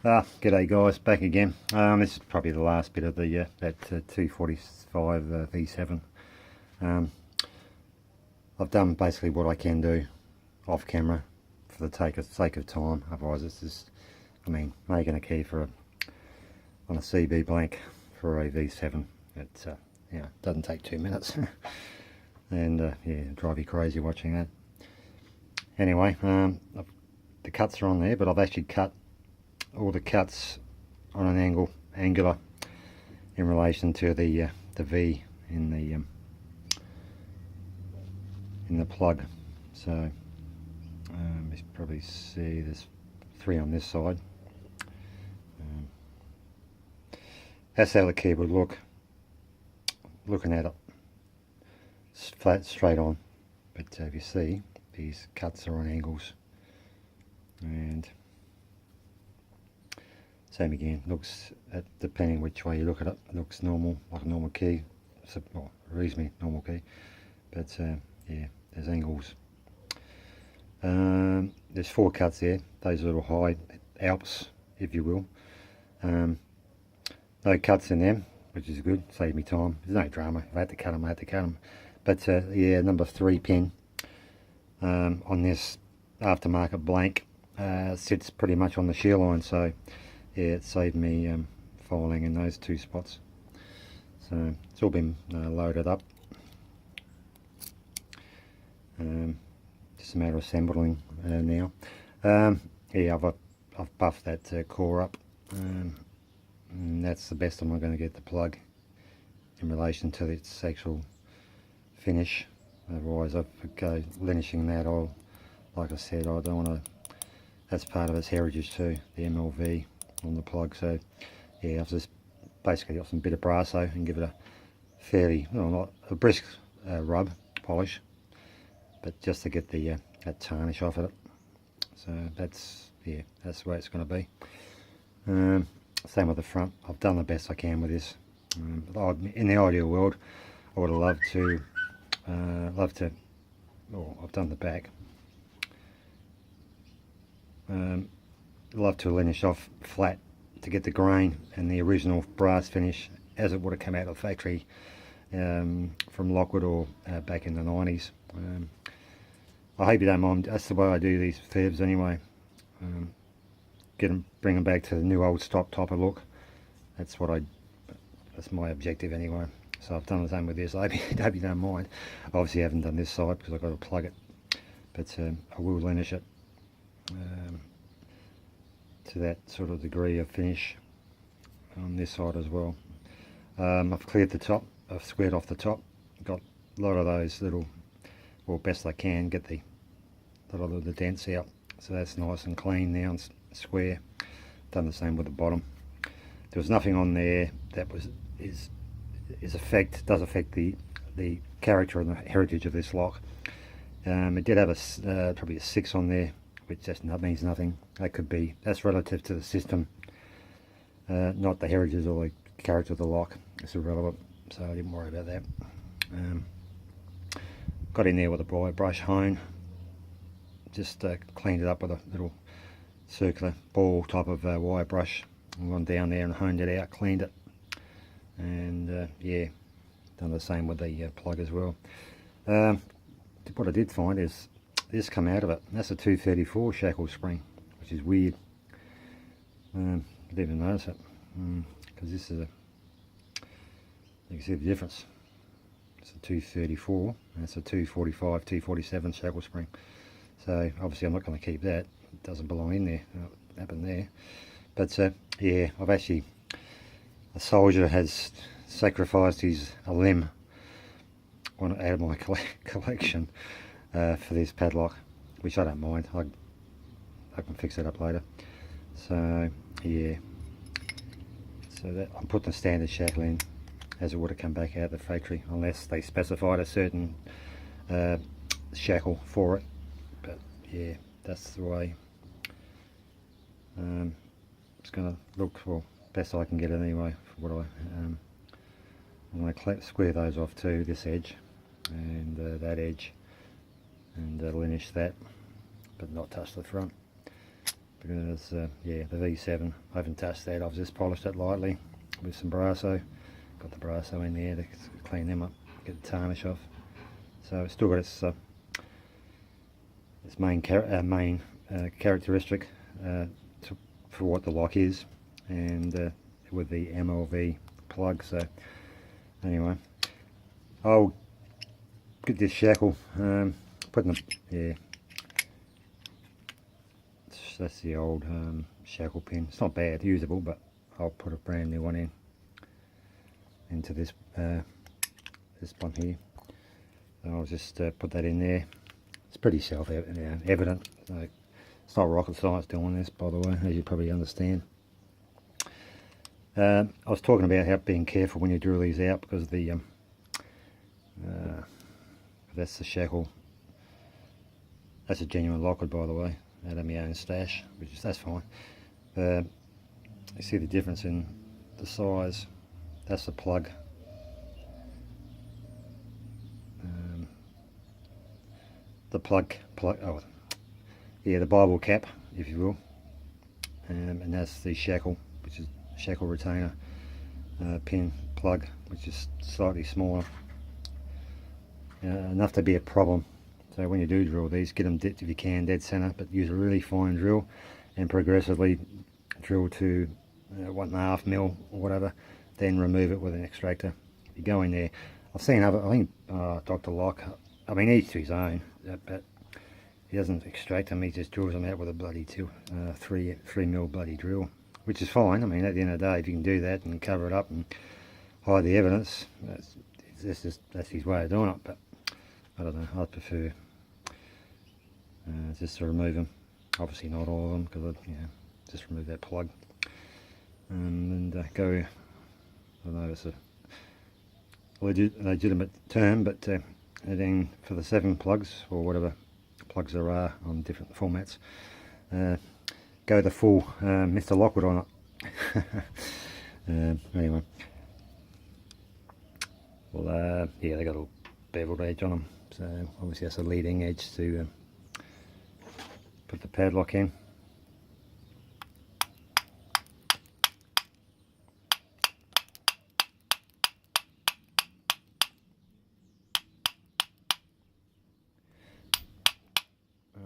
G'day guys, back again. This is probably the last bit of the that 245 V7. I've done basically what I can do off camera for the sake of time. Otherwise, it's just, I mean, making a key for on a CB blank for a V7. It doesn't take 2 minutes, and yeah, drive you crazy watching that. Anyway, the cuts are on there, but I've actually cut all the cuts on an angular in relation to the V in the plug. So you probably see there's 3 on this side. That's how the key would look looking at it flat straight on, but if you see, these cuts are on angles, and same again, looks depending which way you look at it, looks normal, like a normal key, well, reasonably normal key, but yeah, there's angles. There's 4 cuts there, those little high Alps, if you will. No cuts in them, which is good, saved me time. There's no drama. If I had to cut them, I had to cut them. But yeah, number 3 pin on this aftermarket blank sits pretty much on the shear line, so yeah, it saved me filing in those 2 spots. So it's all been loaded up. Just a matter of assembling now. Yeah, I've buffed that core up, and that's the best I'm going to get the plug in relation to its actual finish. Otherwise, I'd go linishing that. Like I said, I don't want to. That's part of its heritage too, the MLV on the plug. So yeah, I've just basically got some bit of brasso and give it a fairly, well, not a brisk rub polish, but just to get the that tarnish off of it. So that's, yeah, that's the way it's going to be. Same with the front. I've done the best I can with this. In the ideal world, I would have loved to well, I've done the back. Love to linish off flat to get the grain and the original brass finish as it would have come out of the factory from Lockwood or back in the 90s. I hope you don't mind. That's the way I do these fibs anyway. Bring them back to the new old stock type of look. That's my objective anyway. So I've done the same with this. I hope you don't mind. Obviously I haven't done this side because I've got to plug it, but I will linish it to that sort of degree of finish on this side as well. I've cleared the top, I've squared off the top, got a lot of those little, well, best I can get a lot of the dents out, so that's nice and clean now and square. Done the same with the bottom. There was nothing on there that does affect the character and the heritage of this lock. It did have probably a 6 on there, which just means nothing. That's relative to the system, not the heritage or the character of the lock. It's irrelevant, so I didn't worry about that. Got in there with a wire brush hone, just cleaned it up with a little circular ball type of wire brush, and gone down there and honed it out, cleaned it, and yeah, done the same with the plug as well. What I did find is this come out of it, and that's a 234 shackle spring, which is weird. I didn't even notice it, because this is you can see the difference. It's a 234 and it's a 245, 247 shackle spring. So obviously I'm not going to keep that. It doesn't belong in there. It happened there. But yeah, a soldier has sacrificed a limb out of my collection for this padlock, which I don't mind. I can fix that up later. So yeah, so that I'm putting the standard shackle in as it would have come back out of the factory, unless they specified a certain shackle for it. But yeah, that's the way it's going to look, for best I can get it anyway. For what I'm going to square those off too, this edge and that edge, and linish that, but not touch the front. because yeah, the V7, I haven't touched that. I've just polished it lightly with some Brasso. Got the Brasso in there to clean them up, get the tarnish off. So it's still got its main characteristic for what the lock is, and with the MLV plug. So anyway, I'll get this shackle put in the, yeah, that's the old shackle pin. It's not bad, usable, but I'll put a brand new one into this this one here. So I'll just put that in there. It's pretty self-evident. So it's not rocket science doing this, by the way, as you probably understand. I was talking about how being careful when you drill these out, because the that's the shackle. That's a genuine Lockwood, by the way, out of my own stash, that's fine. You see the difference in the size. That's the plug. The plug, oh yeah, the Bible cap, if you will, and that's the shackle, which is shackle retainer pin plug, which is slightly smaller, enough to be a problem. So when you do drill these, get them dipped if you can dead center, but use a really fine drill and progressively drill to 1.5 mil or whatever, then remove it with an extractor. If you go in there, I've seen other, I think Dr. Locke, I mean, each to his own, but he doesn't extract them, he just drills them out with a bloody 3 mil bloody drill, which is fine. I mean, at the end of the day, if you can do that and cover it up and hide the evidence, that's his way of doing it. But I don't know, I'd prefer just to remove them. Obviously not all of them, because just remove that plug and go. I don't know if it's a legitimate term, but and then for the 7 plugs, or whatever plugs there are on different formats, go the full Mr. Lockwood on it. Anyway, well, yeah, they got a beveled edge on them, so obviously that's a leading edge to put the padlock in.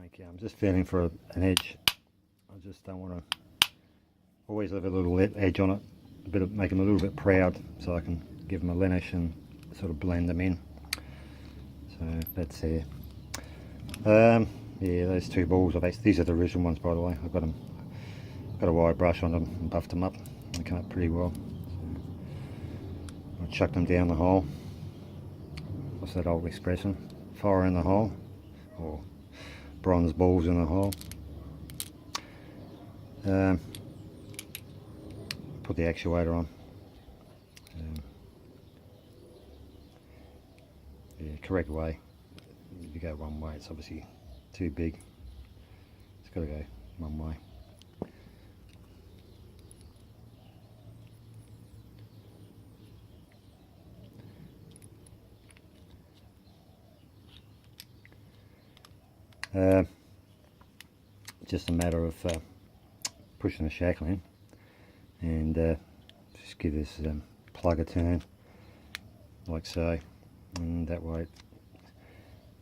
Okay, I'm just feeling for an edge. I just don't want to always leave a little edge on it, make them a little bit proud, so I can give them a lenish and sort of blend them in. So that's there. Yeah, those 2 balls, these are the original ones, by the way. I've got a wire brush on them and buffed them up. They come up pretty well. So I chucked them down the hole. What's that old expression? Fire in the hole, or bronze balls in the hole. Put the actuator on. Yeah, correct way. If you go one way, it's obviously too big. It's got to go one way. Just a matter of pushing the shackle in and just give this plug a turn, like so, and that way it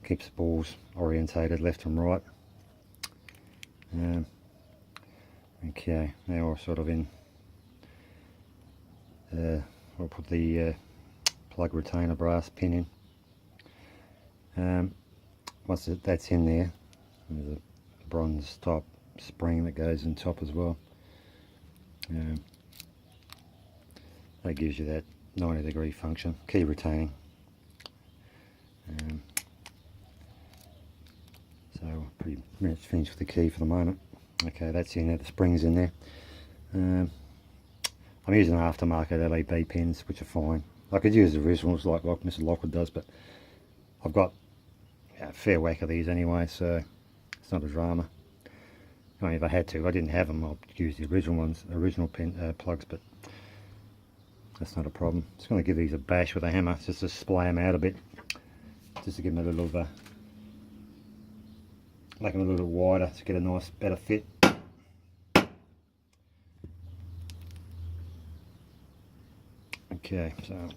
keeps the balls orientated left and right. Okay, now we're sort of in, I'll put the plug retainer brass pin in. Once that's in there, there's a bronze type spring that goes in top as well. That gives you that 90-degree function, key retaining. So pretty much finished with the key for the moment. Okay, that's in there, the spring's in there. I'm using aftermarket LED pins, which are fine. I could use the originals like Mr. Lockwood does, but I've got a fair whack of these anyway, so it's not a drama. I mean, if I had to, if I didn't have them, I'd use the original ones, original pin plugs, but that's not a problem. Just going to give these a bash with a hammer, just to splay them out a bit, just to give them a little, make them a little bit wider to get a nice, better fit. Okay, so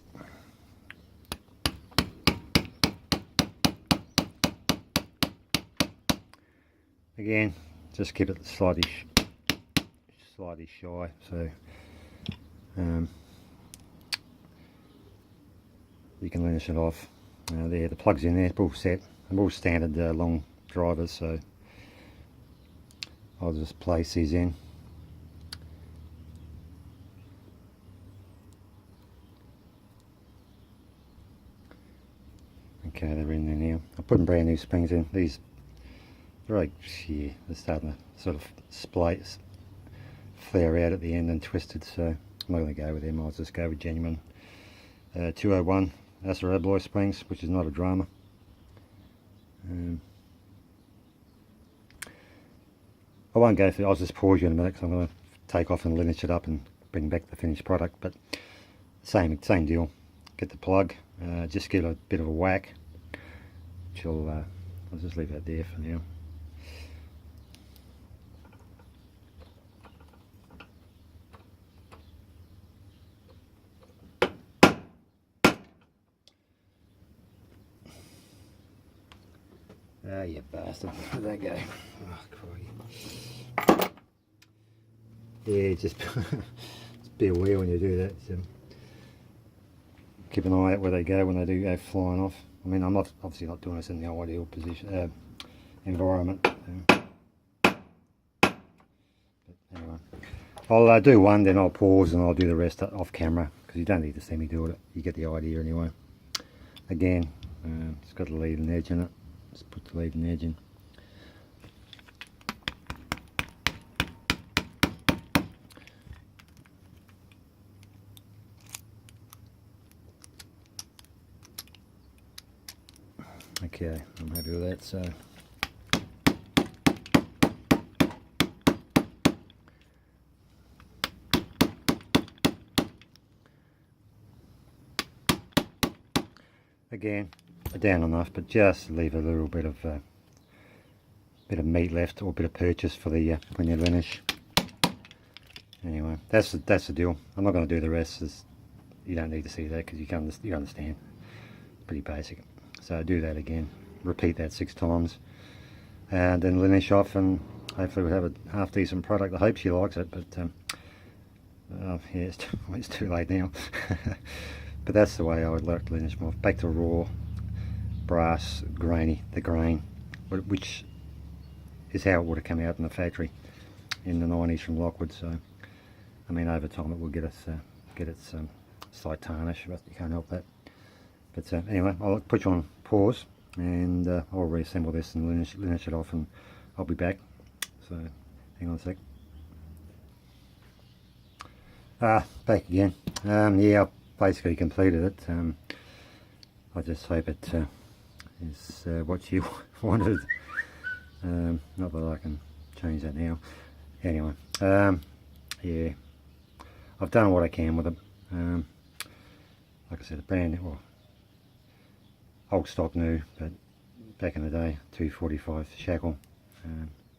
again, just keep it slightly shy, so you can linish it off. There, the plug's in there, it's all set. They're all standard long drivers, so I'll just place these in. Okay, they're in there now. I'm putting brand new springs in. These are like, yeah, they're starting to sort of flare out at the end and twisted, so I'm not going to go with them. I'll just go with genuine 201 Acer alloy springs, which is not a drama. I won't go through, I'll just pause you in a minute because I'm going to take off and linish it up and bring back the finished product, but same deal. Get the plug, just give it a bit of a whack, which I'll just leave that there for now. Ah, you bastard. Where'd that go? Oh, crikey. Yeah, just be aware when you do that. So keep an eye out where they go when they do go flying off. I mean, I'm obviously not doing this in the ideal position, environment. But anyway, I'll do one, then I'll pause and I'll do the rest off camera, because you don't need to see me do it. You get the idea anyway. Again, it's got a leading edge in it. Just put the leading edge in. Okay, I'm happy with that. So again, down enough, but just leave a little bit of meat left, or a bit of purchase for the when you linish. Anyway, that's the deal. I'm not going to do the rest. You don't need to see that because you understand. Pretty basic. So do that again. Repeat that 6 times, and then linish off, and hopefully we'll have a half decent product. I hope she likes it, but yeah, it's too late now. But that's the way I would like to linish them off. Back to raw brass, the grain, which is how it would have come out in the factory in the 90s from Lockwood. So I mean, over time it will get its slight tarnish, but you can't help that. But anyway, I'll put you on pause, and I'll reassemble this and linish it off, and I'll be back. So hang on a sec. Back again. Yeah, I've basically completed it. I just hope it is what you wanted. Not that I can change that now. Anyway, yeah, I've done what I can with it. Like I said, a brand new, well, old stock new, but back in the day, 245 shackle,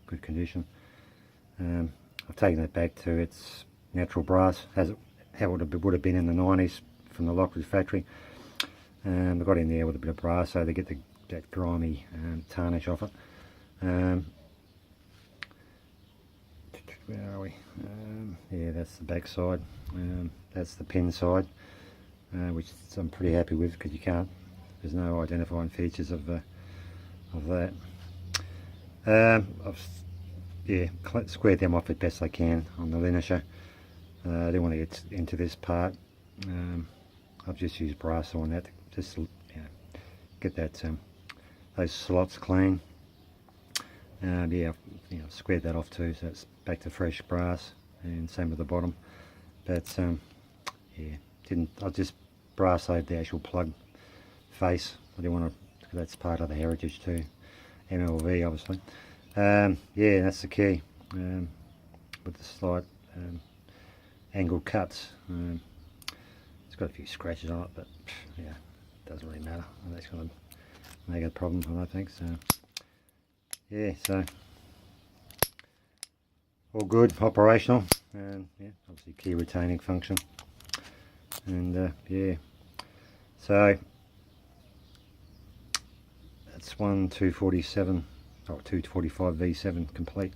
good condition. I've taken it back to its natural brass, how it would have been in the 90s from the Lockwood factory. I got in there with a bit of brass so they get that grimy tarnish off it. Where are we? Yeah, that's the back side. That's the pin side, which I'm pretty happy with, because there's no identifying features of that. I've squared them off as best I can on the linisher. I don't want to get into this part. I've just used brass on that to just get that those slots clean. Yeah, I've squared that off too, so it's back to fresh brass, and same with the bottom. But yeah, I just brassed the actual plug face. I didn't want to, that's part of the heritage too, MLV obviously. Yeah, that's the key, with the slight angled cuts. It's got a few scratches on it, but yeah, it doesn't really matter. That's going to make a problem, I don't think. So yeah, so all good, operational, and yeah, obviously key retaining function. And yeah, so that's one 247 or 245 V7 complete.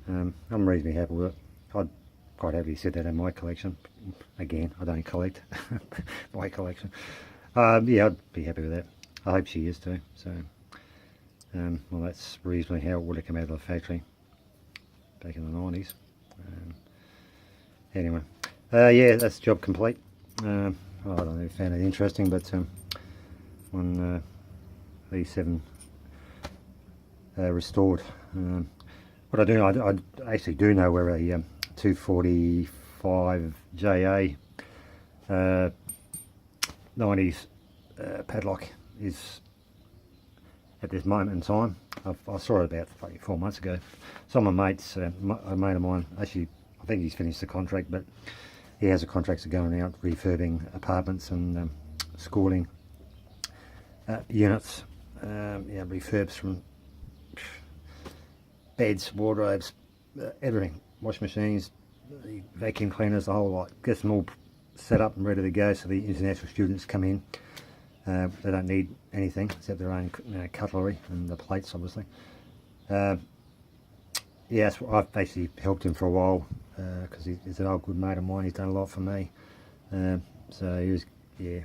I'm reasonably happy with it. I'd quite happily set that in my collection. Again, I don't collect my collection. Yeah, I'd be happy with that. I hope she is too. So, well, that's reasonably how it would have come out of the factory back in the 90s. Anyway, yeah, that's job complete. I don't know if you found it interesting, but one V7 restored. What I do, I actually do know where a 245 JA 90s padlock is at this moment in time. I saw it about 4 months ago. Some of my mates, a mate of mine, actually, I think he's finished the contract, but he has a contract to going out refurbing apartments and schooling units. Yeah, refurbs from beds, wardrobes, everything, wash machines, the vacuum cleaners, the whole lot. Gets them all set up and ready to go so the international students come in. They don't need anything except their own cutlery and the plates, obviously. Yeah, I've basically helped him for a while because he's an old good mate of mine. He's done a lot for me. So he was, yeah,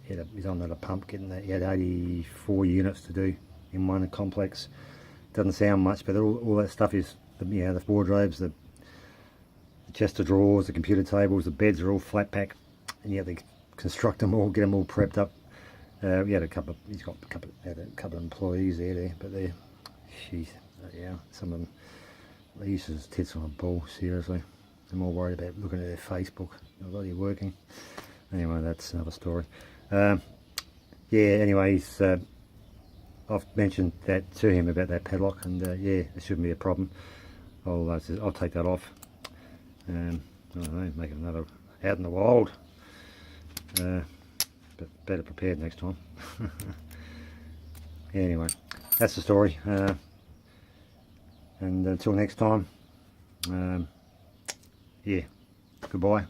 he's on at a pump getting that. He had 84 units to do in one complex. Doesn't sound much, but all that stuff is, the wardrobes, the chest of drawers, the computer tables, the beds are all flat pack, and you have to construct them all, get them all prepped up. We had he's got a couple of employees there, but yeah, some of them, they use his tits on a ball, seriously. I'm more worried about looking at their Facebook, they're bloody working. Anyway, that's another story. Yeah, anyway, I've mentioned that to him about that padlock, and yeah, it shouldn't be a problem. I'll take that off. I don't know, make it another out in the wild. But better prepared next time. Anyway, that's the story. And until next time, yeah, goodbye.